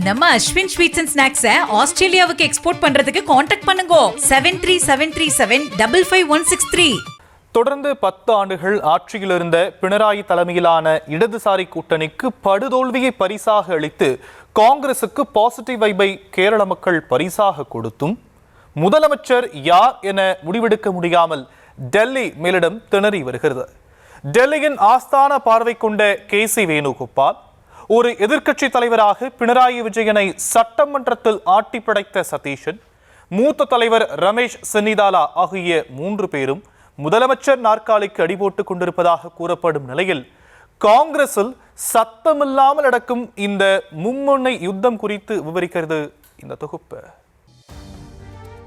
நம்ம Ashwin sweets and ஸ்நாக்ஸை ஆஸ்திரேலியாவுக்கு export பண்றதுக்கு கான்டாக்ட் பண்ணுங்க 7373755163. தொடர்ந்து 10 ஆண்டுகள் ஆட்சியில் இருந்த பினராயி தலைமையிலான இடதுசாரி கூட்டணிக்கு படுதோல்வியை பரிசாக அளித்து காங்கிரசுக்கு பாசிட்டிவ் வைபை கேரள மக்கள் பரிசாக கொடுத்தும் முதலமைச்சர் யார் என முடிவெடுக்க முடியாமல் டெல்லி மேலிடம் திணறி வருகிறது. டெல்லியின் ஆஸ்தான பார்வை கொண்ட KC வேணுகோபால் ஒரு எதிர்க்கட்சி தலைவராக பினராயி விஜயனை சட்டமன்றத்தில் ஆட்டி படைத்த சதீஷன், மூத்த தலைவர் ரமேஷ் சென்னிதாலா ஆகிய 3 பேரும் முதலமைச்சர் நாற்காலிக்கு அடிபோட்டுக் கொண்டிருப்பதாக கூறப்படும் நிலையில் காங்கிரஸில் சத்தமில்லாமல் நடக்கும் இந்த மும்முனை யுத்தம் குறித்து விவரிக்கிறது இந்த தொகுப்பு.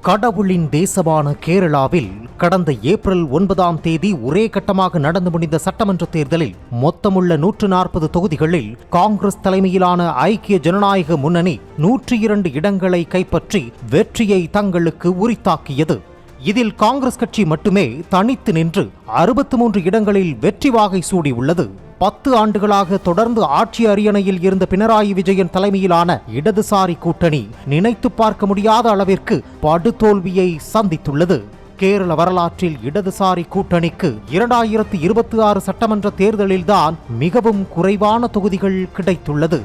கடவுளின் தேசமான கேரளாவில் கடந்த ஏப்ரல் 9ஆம் தேதி ஒரே கட்டமாக நடந்து முடிந்த சட்டமன்ற தேர்தலில் மொத்தமுள்ள 140 தொகுதிகளில் காங்கிரஸ் தலைமையிலான ஐக்கிய ஜனநாயக முன்னணி 102 இடங்களை கைப்பற்றி வெற்றியை தங்களுக்கு உரித்தாக்கியது. இதில் காங்கிரஸ் கட்சி மட்டுமே தனித்து நின்று 63 இடங்களில் வெற்றி வாகை சூடியுள்ளது. 10 ஆண்டுகளாக தொடர்ந்து ஆட்சி அரியணையில் இருந்த பினராயி விஜயன் தலைமையிலான இடதுசாரி கூட்டணி நினைத்து பார்க்க முடியாத அளவிற்கு படுதோல்வியை சந்தித்துள்ளது. கேரள வரலாற்றில் இடதுசாரி கூட்டணிக்கு 2026 சட்டமன்ற தேர்தலில்தான் மிகவும் குறைவான தொகுதிகள் கிடைத்துள்ளது.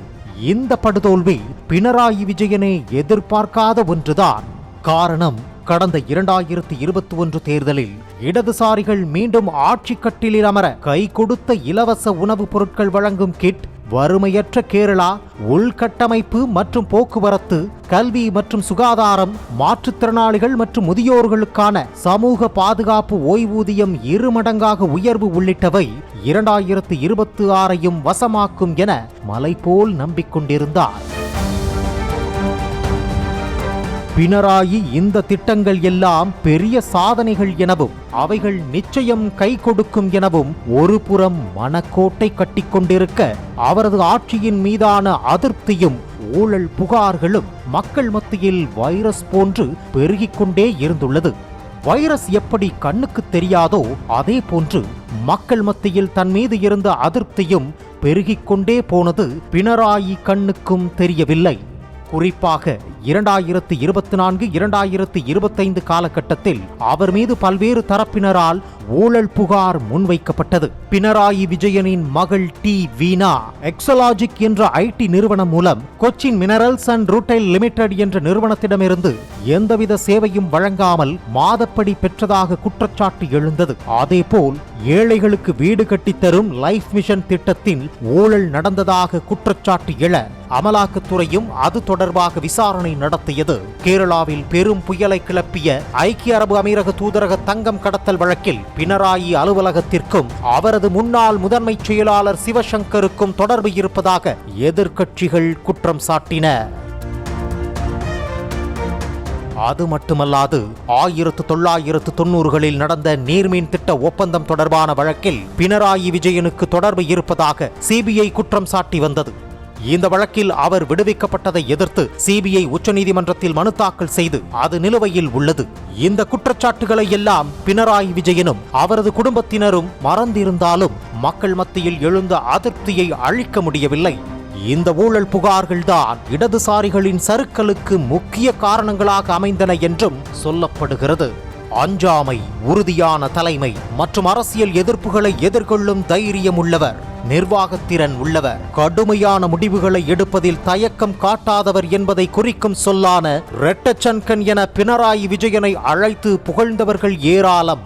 இந்த படுதோல்வி பினராயி விஜயனை எதிர்பார்க்காத ஒன்றுதான். காரணம், கடந்த 2021 தேர்தலில் இடதுசாரிகள் மீண்டும் ஆட்சி கட்டிலில் அமர கை கொடுத்த இலவச உணவுப் பொருட்கள் வழங்கும் கிட், வறுமையற்ற கேரளா, உள்கட்டமைப்பு மற்றும் போக்குவரத்து, கல்வி மற்றும் சுகாதாரம், மாற்றுத்திறனாளிகள் மற்றும் முதியோர்களுக்கான சமூக பாதுகாப்பு ஓய்வூதியம் 2 மடங்காக உயர்வு உள்ளிட்டவை 2026ஐயும் வசமாக்கும் என மலைபோல் நம்பிக்கொண்டிருந்தார். பினராயி இந்த திட்டங்கள் எல்லாம் பெரிய சாதனைகள் எனவும் அவைகள் நிச்சயம் கை கொடுக்கும் எனவும் ஒரு புறம் மனக்கோட்டை கட்டிக்கொண்டிருக்க, அவரது ஆட்சியின் மீதான அதிருப்தியும் ஊழல் புகார்களும் மக்கள் மத்தியில் வைரஸ் போன்று பெருகிக் கொண்டே இருந்துள்ளது. வைரஸ் எப்படி கண்ணுக்கு தெரியாதோ அதே போன்று மக்கள் மத்தியில் தன் மீது இருந்த அதிருப்தியும் பெருகிக் கொண்டே போனது பினராயி கண்ணுக்கும் தெரியவில்லை. குறிப்பாக 2024-2025 காலகட்டத்தில் அவர் மீது பல்வேறு தரப்பினரால் ஊழல் புகார் முன்வைக்கப்பட்டது. பினராயி விஜயனின் மகள் வீணா எக்ஸலாஜிக் என்ற IT நிறுவனம் மூலம் Cochin minerals and rutile limited என்ற நிறுவனத்திடமிருந்து எந்தவித சேவையும் வழங்காமல் மாதப்படி பெற்றதாக குற்றச்சாட்டு எழுந்தது. அதேபோல் ஏழைகளுக்கு வீடு கட்டித்தரும் லைஃப் மிஷன் திட்டத்தில் ஊழல் நடந்ததாக குற்றச்சாட்டு எழ அமலாக்கத்துறையும் அது தொடர்பாக விசாரணை நடத்தியது. கேரளாவில் பெரும் புயலை கிளப்பிய ஐக்கிய அரபு அமீரக தூதரக தங்கம் கடத்தல் வழக்கில் பினராயி அலுவலகத்திற்கும் அவரது முன்னாள் முதன்மை செயலாளர் சிவசங்கருக்கும் தொடர்பு இருப்பதாக எதிர்க்கட்சிகள் குற்றம் சாட்டின. அது மட்டுமல்லாது 1990களில் நடந்த நீர்மின் திட்ட ஒப்பந்தம் தொடர்பான வழக்கில் பினராயி விஜயனுக்கு தொடர்பு இருப்பதாக CBI குற்றம் சாட்டி வந்தது. இந்த வழக்கில் அவர் விடுவிக்கப்பட்டதை எதிர்த்து CBI உச்சநீதிமன்றத்தில் மனு தாக்கல் செய்து அது நிலுவையில் உள்ளது. இந்த குற்றச்சாட்டுகளை எல்லாம் பினராயி விஜயனும் அவரது குடும்பத்தினரும் மறந்திருந்தாலும் மக்கள் மத்தியில் எழுந்த அதிருப்தியை அழிக்க முடியவில்லை. இந்த ஊழல் புகார்கள்தான் இடதுசாரிகளின் சறுக்கலுக்கு முக்கிய காரணங்களாக அமைந்தன என்றும் சொல்லப்படுகிறது. அஞ்சாமை, உறுதியான தலைமை மற்றும் அரசியல் எதிர்ப்புகளை எதிர்கொள்ளும் தைரியம் உள்ளவர், நிர்வாகத்திறன் உள்ளவர், கடுமையான முடிவுகளை எடுப்பதில் தயக்கம் காட்டாதவர் என்பதை குறிக்கும் சொல்லான ரெட்டச்சன்கன் என பினராயி விஜயனை அழைத்து புகழ்ந்தவர்கள் ஏராளம்.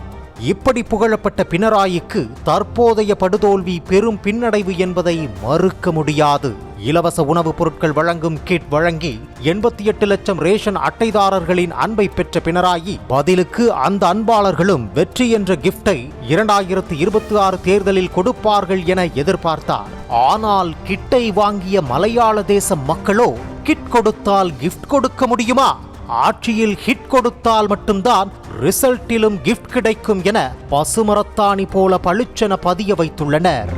இப்படி புகழப்பட்ட பினராயிக்கு தற்போதைய படுதோல்வி பெரும் பின்னடைவு என்பதை மறுக்க முடியாது. இலவச உணவுப் பொருட்கள் வழங்கும் கிட் வழங்கி 88 லட்சம் ரேஷன் அட்டைதாரர்களின் அன்பை பெற்ற பினராயி பதிலுக்கு அந்த அன்பாளர்களும் வெற்றி என்ற கிஃப்டை 2026 தேர்தலில் கொடுப்பார்கள் என எதிர்பார்த்தார். ஆனால் கிட்டை வாங்கிய மலையாள தேச மக்களோ கிட் கொடுத்தால் கிஃப்ட் கொடுக்க முடியுமா, ஆட்சியில் ஹிட் கொடுத்தால் மட்டும்தான் ரிசல்ட்டிலும் கிஃப்ட் கிடைக்கும் என பசுமரத்தாணி போல பளிச்சென பதிய வைத்துள்ளனர்.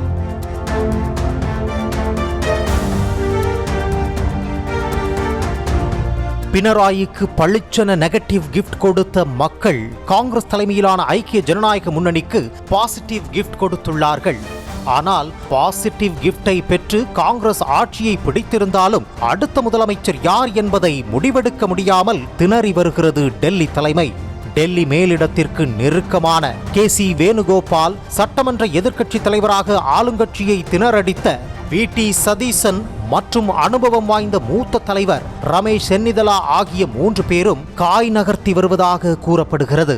பினராயிக்கு பளிச்சென நெகட்டிவ் கிஃப்ட் கொடுத்த மக்கள் காங்கிரஸ் தலைமையிலான ஐக்கிய ஜனநாயக முன்னணிக்கு பாசிட்டிவ் கிஃப்ட் கொடுத்துள்ளார்கள். ஆனால் பாசிட்டிவ் கிஃப்டை பெற்று காங்கிரஸ் ஆட்சியை பிடித்திருந்தாலும் அடுத்த முதலமைச்சர் யார் என்பதை முடிவெடுக்க முடியாமல் திணறி வருகிறது டெல்லி தலைமை. டெல்லி மேலிடத்திற்கு நெருக்கமான KC வேணுகோபால், சட்டமன்ற எதிர்க்கட்சித் தலைவராக ஆளுங்கட்சியை திணறடித்த VT சதீசன் மற்றும் அனுபவம் வாய்ந்த மூத்த தலைவர் ரமேஷ் சென்னிதலா ஆகிய 3 பேரும் காய் நகர்த்தி வருவதாக கூறப்படுகிறது.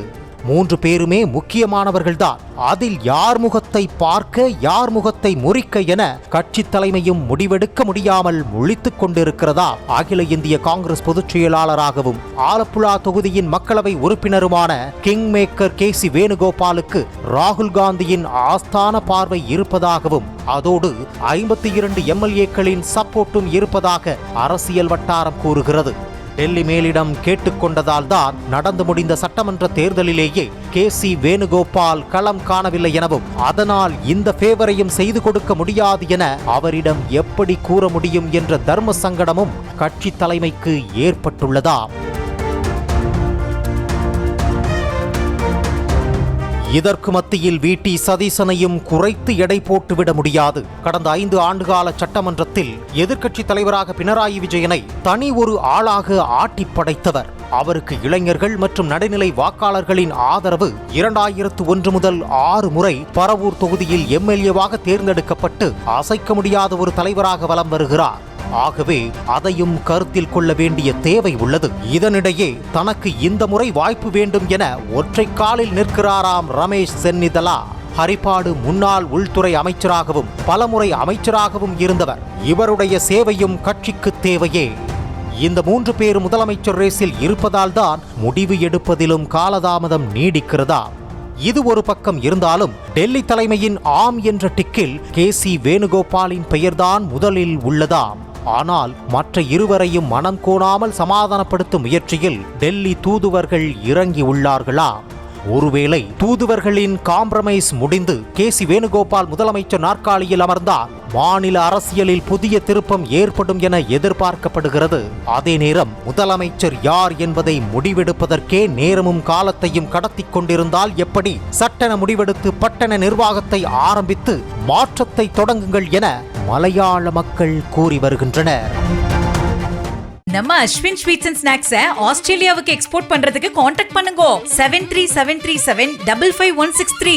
3 பேருமே முக்கியமானவர்கள்தான். அதில் யார் முகத்தை பார்க்க யார் முகத்தை முறிக்க என கட்சி தலைமையும் முடிவெடுக்க முடியாமல் முழித்துக் கொண்டிருக்கிறதா. அகில இந்திய காங்கிரஸ் பொதுச் செயலாளராகவும் ஆலப்புழா தொகுதியின் மக்களவை உறுப்பினருமான கிங் மேக்கர் KC வேணுகோபாலுக்கு ராகுல் காந்தியின் ஆஸ்தான பார்வை இருப்பதாகவும் அதோடு 52 MLAக்களின் சப்போர்ட்டும் இருப்பதாக அரசியல் வட்டாரம் கூறுகிறது. டெல்லி மேலிடம் கேட்டுக்கொண்டதால் தான் நடந்து முடிந்த சட்டமன்ற தேர்தலிலேயே KC வேணுகோபால் களம் காணவில்லை எனவும் அதனால் இந்த ஃபேவரையும் செய்து கொடுக்க முடியாது என அவரிடம் எப்படி கூற முடியும் என்ற தர்ம சங்கடமும் கட்சி தலைமைக்கு ஏற்பட்டுள்ளதா. இதற்கு மத்தியில் VT சதீசனையும் குறைத்து எடை போட்டுவிட முடியாது. கடந்த 5 ஆண்டுகால சட்டமன்றத்தில் எதிர்க்கட்சி தலைவராக பினராயி விஜயனை தனி ஒரு ஆளாக ஆட்டி படைத்தவர். அவருக்கு இளைஞர்கள் மற்றும் நடுநிலை வாக்காளர்களின் ஆதரவு 2001 முதல் 6 முறை பரவூர் தொகுதியில் MLAவாக தேர்ந்தெடுக்கப்பட்டு அசைக்க முடியாத ஒரு தலைவராக வலம் வருகிறார். ஆகவே அதையும் கருத்தில் கொள்ள வேண்டிய தேவை உள்ளது. இதனிடையே தனக்கு இந்த முறை வாய்ப்பு வேண்டும் என ஒற்றை காலில் நிற்கிறாராம் ரமேஷ் சென்னிதலா. ஹரிபாடு முன்னாள் உள்துறை அமைச்சராகவும் பலமுறை அமைச்சராகவும் இருந்தவர். இவருடைய சேவையும் கட்சிக்கு தேவையே. இந்த 3 பேர் முதலமைச்சர் ரேஸில் இருப்பதால் தான் முடிவு எடுப்பதிலும் காலதாமதம் நீடிக்கிறதா. இது ஒரு பக்கம் இருந்தாலும் டெல்லி தலைமையின் ஆம் என்ற டிக்கில் KC வேணுகோபாலின் பெயர்தான் முதலில் உள்ளதாம். ஆனால் மற்ற இருவரையும் மனம் கோணாமல் சமாதானப்படுத்தும் முயற்சியில் டெல்லி தூதுவர்கள் இறங்கி உள்ளார்களா. ஒருவேளை தூதுவர்களின் காம்ப்ரமைஸ் முடிந்து KC வேணுகோபால் முதலமைச்சர் நாற்காலியில் அமர்ந்தால் மாநில அரசியலில் புதிய திருப்பம் ஏற்படும் என எதிர்பார்க்கப்படுகிறது. அதே நேரம் முதலமைச்சர் யார் என்பதை முடிவெடுப்பதற்கே நேரமும் காலத்தையும் கடத்தி கொண்டிருந்தால் எப்படி சட்டென முடிவெடுத்து பட்டண நிர்வாகத்தை ஆரம்பித்து மாற்றத்தை தொடங்குங்கள் என மலையாள மக்கள் கூறி வருகின்றனர். நம்ம அஸ்வின் ஸ்வீட்ஸ் அண்ட் ஸ்நாக்ஸை ஆஸ்திரேலியாவுக்கு எக்ஸ்போர்ட் பண்றதுக்கு கான்டாக்ட் பண்ணுங்க 7373755163.